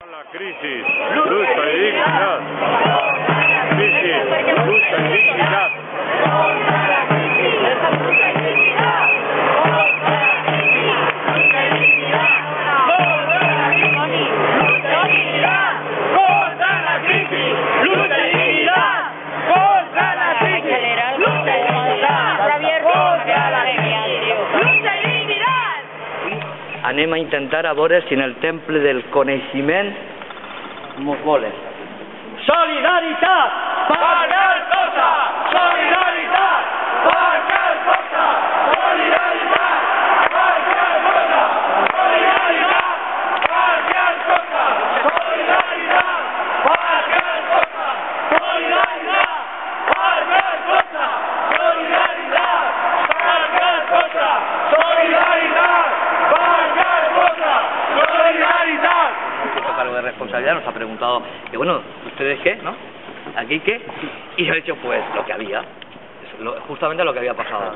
La crisis, lucha y dignidad. Crisis, lucha y dignidad. Anem a intentar a veure si en el temple del coneixement mos volen. Solidaritat! Qualsevol cosa! Solidaritat! Qualsevol cosa! Solidaritat! Qualsevol cosa! Solidaritat! Qualsevol cosa! Solidaritat! Qualsevol cosa! Solidaritat! Qualsevol cosa! Solidaritat! Qualsevol cosa! Solidaritat! ¡Solidaridad! El cargo de responsabilidad nos ha preguntado que bueno, ¿ustedes qué? ¿No? ¿Aquí qué? Y yo he dicho pues lo que había, justamente lo que había pasado,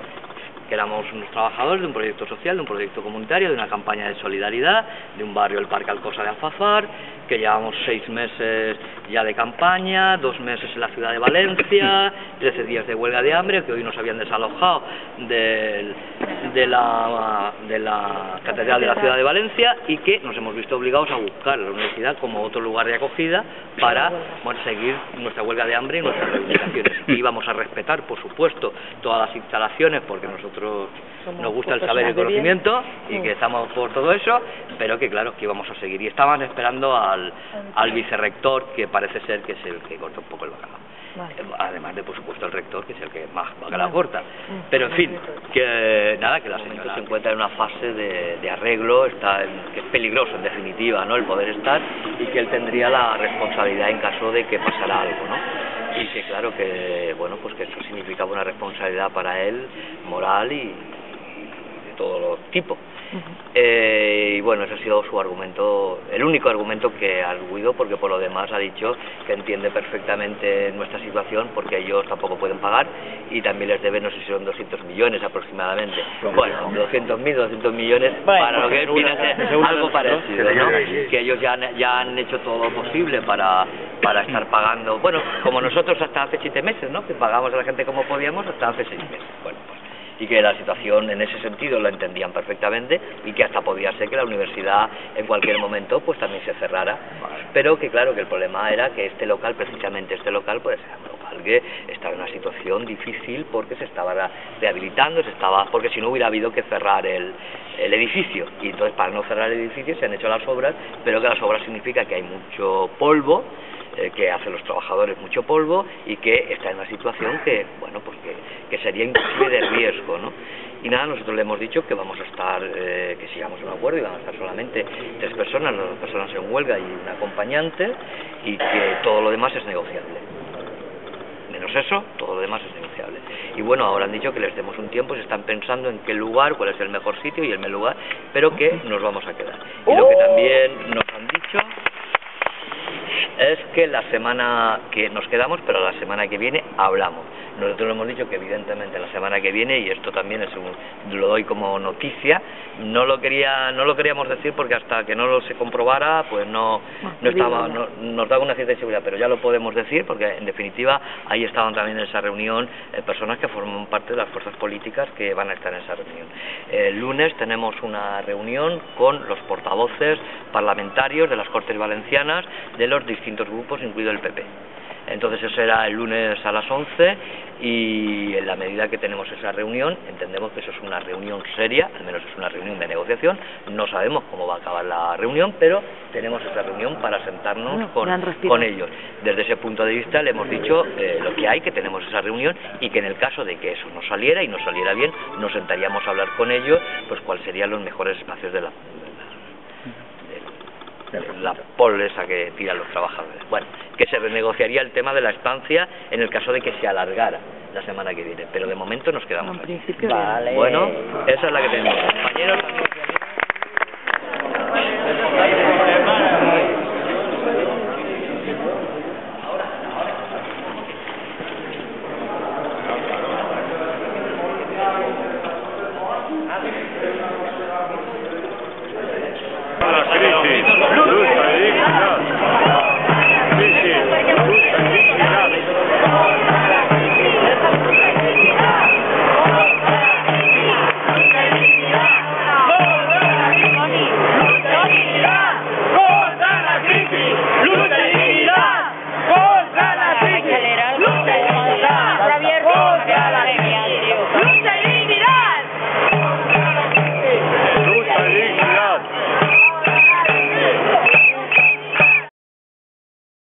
que éramos unos trabajadores de un proyecto social, de un proyecto comunitario, de una campaña de solidaridad, de un barrio, el Parque Alcosa de Alfafar, que llevamos 6 meses ya de campaña, 2 meses en la ciudad de Valencia, 13 días de huelga de hambre, que hoy nos habían desalojado de la catedral de la ciudad de Valencia y que nos hemos visto obligados a buscar la universidad como otro lugar de acogida para seguir nuestra huelga de hambre y nuestras reivindicaciones. Y íbamos a respetar, por supuesto, todas las instalaciones porque nosotros nos gusta el saber y el conocimiento y que estamos por todo eso, pero que claro, que íbamos a seguir. Y estaban esperando al vicerrector, que parece ser que es el que corta un poco el bacalao. Vale. Además de, por supuesto, el rector, que es el que más bacalao corta. Pero, en fin, que nada, que la señora se encuentra en una fase de arreglo, que es peligroso, en definitiva, ¿no?, el poder estar, y que él tendría la responsabilidad en caso de que pasara algo, ¿no? Y que, claro, que, bueno, pues que eso significaba una responsabilidad para él, moral y de todo tipo. Y bueno, ese ha sido su argumento, el único argumento que ha arguido, porque por lo demás ha dicho que entiende perfectamente nuestra situación porque ellos tampoco pueden pagar y también les deben, no sé si son 200 millones aproximadamente. Bueno, 200 millones para lo que viene a ser algo parecido, ¿no? Que ellos ya han hecho todo lo posible para estar pagando, bueno, como nosotros hasta hace 7 meses, ¿no?, que pagamos a la gente como podíamos hasta hace 6 meses. Bueno, pues, y que la situación en ese sentido la entendían perfectamente y que hasta podía ser que la universidad en cualquier momento pues también se cerrara, pero que claro, que el problema era que este local, precisamente este local, pues era un local que estaba en una situación difícil porque se estaba rehabilitando, porque si no hubiera habido que cerrar el edificio, y entonces para no cerrar el edificio se han hecho las obras, pero que las obras significa que hay mucho polvo, que hacen los trabajadores mucho polvo y que está en una situación que, bueno, pues que sería inclusive de riesgo, ¿no? Y nada, nosotros le hemos dicho que vamos a estar, que sigamos un acuerdo y van a estar solamente 3 personas, 2 personas en huelga y un acompañante, y que todo lo demás es negociable. Menos eso, todo lo demás es negociable. Y bueno, ahora han dicho que les demos un tiempo, se están pensando en qué lugar, cuál es el mejor sitio y el mejor lugar, pero que nos vamos a quedar. Y lo que también nos han dicho es que la semana que nos quedamos, pero la semana que viene hablamos. Nosotros le hemos dicho que evidentemente la semana que viene, y esto también lo doy como noticia, no lo queríamos decir porque hasta que no lo se comprobara, pues nos daba una cierta inseguridad, pero ya lo podemos decir porque en definitiva ahí estaban también en esa reunión personas que forman parte de las fuerzas políticas que van a estar en esa reunión. El lunes tenemos una reunión con los portavoces parlamentarios de las Cortes Valencianas de los distintos grupos, incluido el PP. Entonces eso será el lunes a las 11 y en la medida que tenemos esa reunión, entendemos que eso es una reunión seria, al menos es una reunión de negociación, no sabemos cómo va a acabar la reunión, pero tenemos esa reunión para sentarnos con ellos. Desde ese punto de vista le hemos dicho lo que hay, que tenemos esa reunión y que en el caso de que eso no saliera y no saliera bien, nos sentaríamos a hablar con ellos, pues cuáles serían los mejores espacios de la pole esa que tiran los trabajadores. Bueno, que se renegociaría el tema de la estancia en el caso de que se alargara la semana que viene, pero de momento nos quedamos aquí. Vale. Bueno, esa es la que tenemos. Compañeros, amigos y amigas.